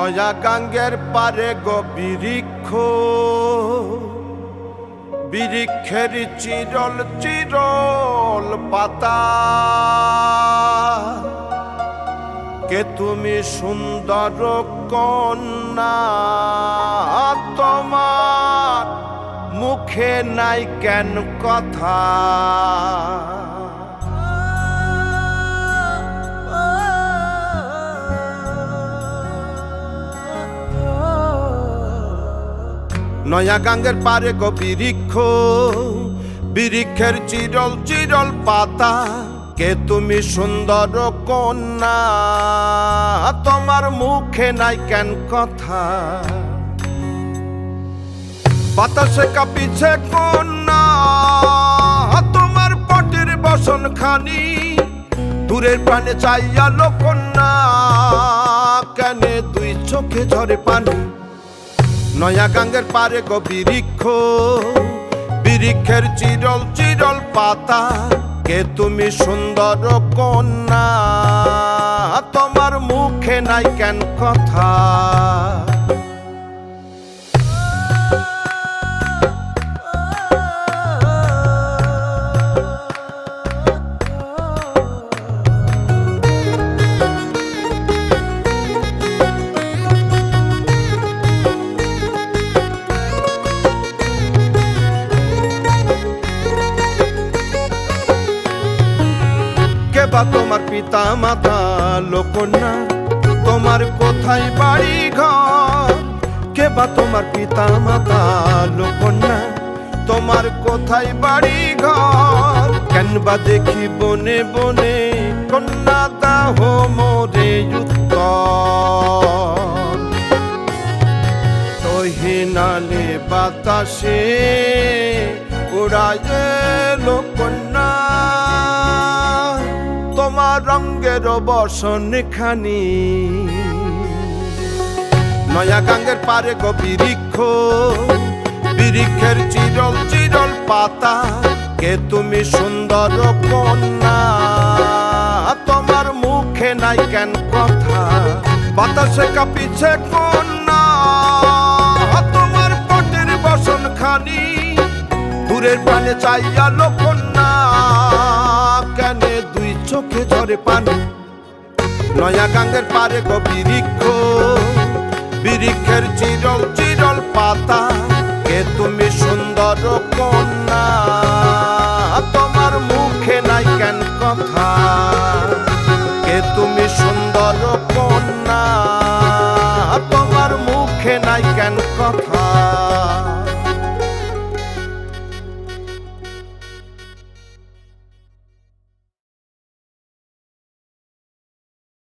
নয়া গাঙ্গের পারে গো বৃক্ষ, বৃক্ষের চিরল চিরল পাতা। কে তুমি সুন্দর কন্যা, তোমার মুখে নাই কেন কথা। নয়া গাঙ্গের পারে গো বৃক্ষ, বৃক্ষের চিরল চিরল পাতা। কে তুমি সুন্দর কন্যা, তোমার মুখে নাই কেন কথা। বাতাসে কাঁপিছে কন্যা, তোমার পটের বসন খানি। দূরের প্রাণে চাইয়ালো কন্যা, কেনে দুই চোখে ঝরে পানি। নয়া গাঙ্গের পারে গো বৃক্ষ, বৃক্ষের চিরল চিরল পাতা। কে তুমি সুন্দর কন্যা, তোমার মুখে নাই কেন কথা। তোমার পিতা মাতা লোকন্যা, তোমার কোথায় বাড়ি ঘর। কে বা তোমার পিতা মাতা লোকন্যা, তোমার কোথায় বাড়ি ঘর। কেন বা দেখি বনে বনে কন্যা দাহ মোরে উত্তর। তহিনালে বাতাসে উড়ায় লোকন্যা, তোমার রঙের বসন খানি। নয়া গাঙ্গের পারে গো বৃক্ষ, বৃক্ষের চিরল চিরল পাতা। কে তুমি সুন্দর কন্যা, তোমার মুখে নাই কেন কথা। বাতাসে কাঁপিছে কন্যা, তোমার পটের বসন খানি। দূরের প্রাণে চাইয়ালো কন্যা, কেনে দুই চোখে ঝরে পানি। নয়া গাঙ্গের পারে গো বৃক্ষ, বৃক্ষের চিরল চিরল পাতা। কে তুমি সুন্দর কন্যা, তোমার মুখে নাই কেন কথা। কে তুমি সুন্দর